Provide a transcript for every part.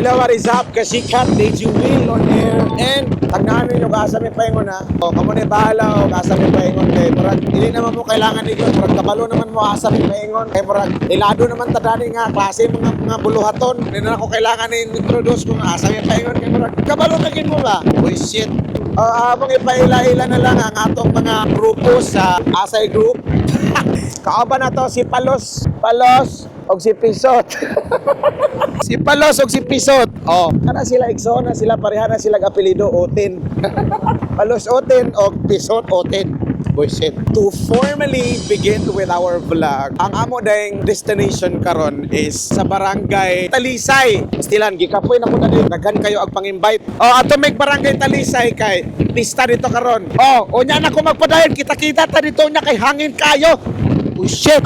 Hello, what is up? Kasikat, DJ Will on air. And tagnahan ninyo kaasa may paingon ha. O kamo ni bahala o kaasa may paingon kay murag hindi naman mo kailangan ninyo. Murag kabalo naman mo kaasa may paingon. Kay murag ilado naman tadani nga klase mga buluhaton. Hindi na ako kailangan i-introduce kung asa may paingon kay murag kabalo kagin mo ba? Uy shit. Among ipaila-ila na lang ang atong mga grupo sa Asay Group. Kaoba na to si Palos og si Pisot. Si Palos og si Pisot. Oh, kana sila igsona sila pareha na sila apelyido Oten. Palos Oten og Pisot Oten. Bullshit. To formally begin with our vlog, ang amo dayong destination karon is sa barangay Talisay. Stilan gikapoy na mo na din. Daghan kayo ang pang-invite. Oh, ato may barangay Talisay kay pista dito karon. Oh, unya na ko magpadayon kita-kita ta dito nya kay hangin kayo. Bullshit.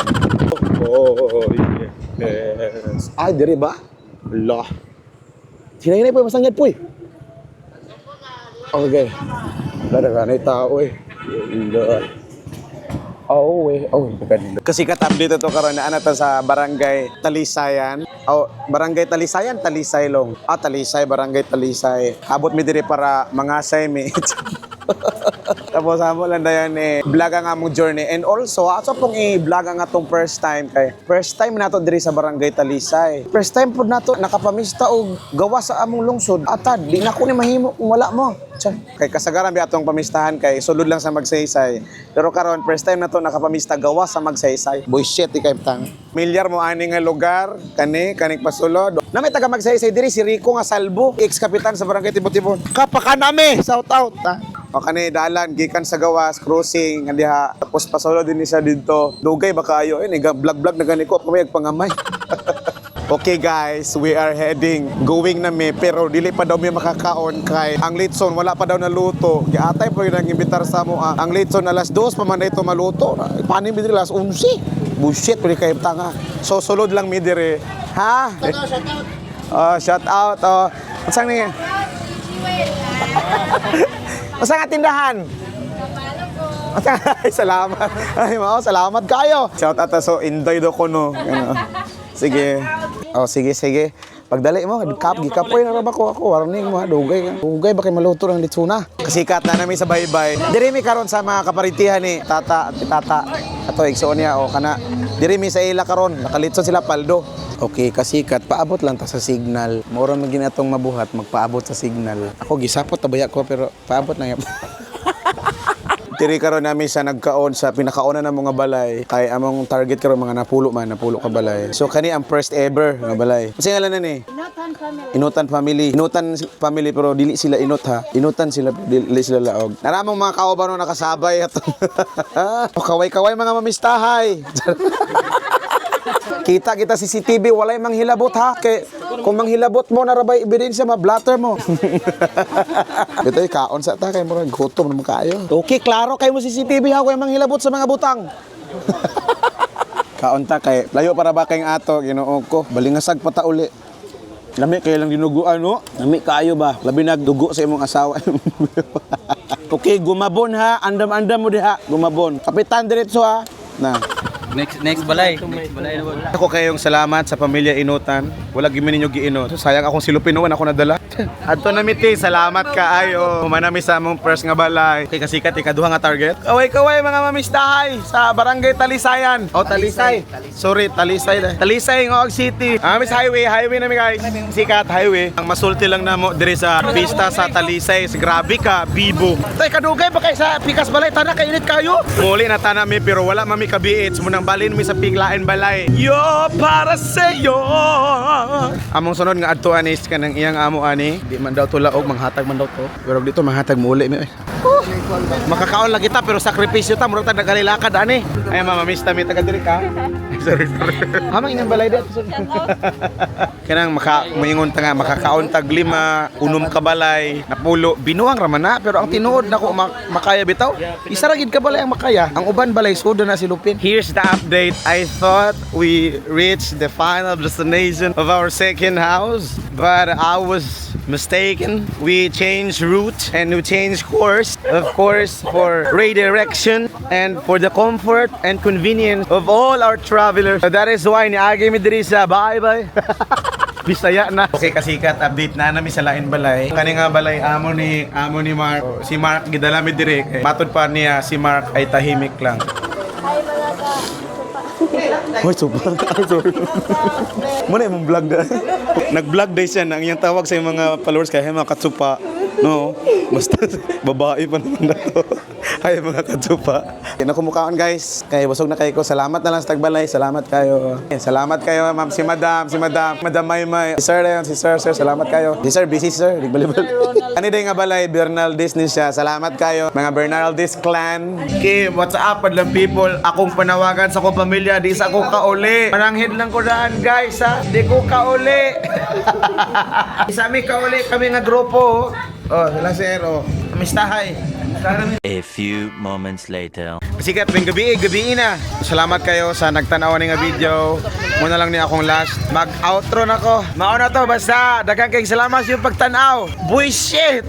Oh, yes. Ay, diri ba? Allah. Sinay po masangyan po eh. Okay. Dara ka na tao eh. Oh, eh. Oh, bukan. Kasi ka-update to karon na ta sa barangay Talisayan. Oh, barangay Talisayan, Talisay long. Ah, Talisay, barangay Talisay. Abot mi diri para mangasay mi. Tapos amo lang dayon vlog ang among journey and also ato pong i-vlog ang atong first time kay first time nato diri sa barangay Talisay. First time pud nato nakapamista og gawa sa among lungsod. Atad di na ko ni mahimo kung wala mo. Kay kasagaran bi atong pamistahan kay sulod lang sa Magsaysay. Pero karon first time nato nakapamista gawa sa Magsaysay. Boy shit ikay tang. Milyar mo ani nga lugar kaning pasulod. Na may taga Magsaysay diri si Rico nga Salbo, ex-kapitan sa barangay Tibot-Tibot. Kapakanami, shout out ha. O kani dalan gikan sa gawas crossing diha tapos pasulod din siya dito. Dugay ba kayo vlog na ganiko pamay pangamay. Okay guys, we are going na mi pero dili pa daw mi makakaon kay ang litson wala pa daw naluto. Giatay pa yun ang imbitar sa mo. Ang litson alas 2 pa man ito maluto. Paano mi diri alas 11? Bullshit pwede kayo tanga. So sulod lang mi diri. Ha? Shout out. Unsang ni? Unsang nga tindahan? Ay, salamat. Ay, salamat kayo. Shout out so inday do ko no. Sige. Oh, sige. Pagdali mo, gikapoy na ra ba ko ako. Warning mo ha, dugay ba kay maluto ng litsuna? Kasikat na nami sa baybay. Diri mi karon sa mga kaparitihan ni tata at tata. Ato igsoon niya o kana. Diri mi sa ila karon, nakalitson sila paldo. Okay, kasikat paabot lang ta sa signal. Mura man ginatong mabuhat magpaabot sa signal. Ako gisapot tabaya ko pero paabot lang. Diri karon nami sa nagkaon sa pinakauna na mga balay kay among target karon mga napulo ka balay. So kani ang first ever nga balay. Kasi ngalan na ni? Inutan family pero dili sila inot ha. Inutan sila dili sila laog. Naramong mga kauban no nakasabay ato. Kaway mga mamistahay. Kita CCTV walay manghilabot ha kay kung manghilabot mo narabay ebidensya ma-blatter mo. Dito kaon sa ta kay murag gutom naman kayo. Okay, klaro kay mo CCTV ha kay manghilabot sa mga butang. Kaon ta kay layo para ba kay ato Ginoo ko. Balingasag pa ta uli. Lami kay lang dinuguan no. Lami kaayo ba? Labi nagdugo sa imong asawa. Okay, gumabon ha. Andam-andam mo diha. Gumabon. Kapitan diretso ha. Na. Next balay. Ako kayong salamat sa pamilya Inutan. Wala gyud ninyo giinot. Sayang akong silupin ako nadala. Adto na miti, salamat kaayo. Humanami sa among first nga balay. Kay kasikat ikaduha nga target. Kaway mga mamistahay sa barangay Talisayan. Oh, Talisay. Sorry, Talisay. Talisay ng Og City. Miss highway na mi guys. Sikat highway. Ang masulti lang namo diri sa pista sa Talisay. Grabe ka, bibo. Tay kadugay ba kay sa pikas balay tana kay init kayo? Muli na tana mi pero wala mami kabiit. Munang balin mi sa piglain balay. Yo para sa yo. Among sunod nga adtuan is kanang iyang amo ani. Di man daw to laog manghatag man daw to. Pero dito manghatag muli mi. Makakaon lang kita pero sakripisyo ta murag ta nagalilakad ani. Ay mamamista mi taga diri ka. Sorry. Hamang inang balay dito. Kanang moingon ta nga makakaon tag 5 unom ka balay napulo binuang ra man na pero ang tinuod nako makaya bitaw. Isa ra gid ka balay ang makaya. Ang uban balay sudo na silupin. Here's the update. I thought we reached the final destination of our second house, but I was mistaken. We changed route and we changed course, of course, for redirection and for the comfort and convenience of all our travelers. So that is why niagi mi diri sa bye-bye. Bisaya na. Okay, kasikat, update na namin sa lain balay. Kani nga balay, amo ni Mark. Si Mark, gidala mi direk. Matod pa niya, si Mark ay tahimik lang. Hi mga ka. Hoy, super. Sorry. Muna yung vlog na. Nag-vlog day siya na. Ang iyang tawag sa mga followers kaya mga katsupa. No? Basta babae pa naman na to. Ay, mga katsupa. Nakumukaon guys. Kaya busog na kayo ko. Salamat na lang sa tagbalay. Salamat kayo. Salamat kayo, ma'am. Si Madam. Madam Maymay. Si Sir Leon. Si Sir. Salamat kayo. Si Sir, busy Sir. Digbalibal. Ano din nga balay? Bernaldez ni siya. Salamat kayo. Mga Bernaldez clan. Kim, what's up, padlang people? Akong panawagan sa kong pamilya. Di sa ako kauli. Mananghid lang ko daan, guys, ha? Di ko kauli. Isa mi kauli kami nga grupo. Oh, sila sir, oh. Amistahay. A few moments later. Sikat, may gabi na. Salamat kayo sa nagtanaw ni nga video. Muna lang ni akong last. Mag-outro na ko. Mauna to, basta. Daghang kayong salamat yung pagtanaw. Bullshit!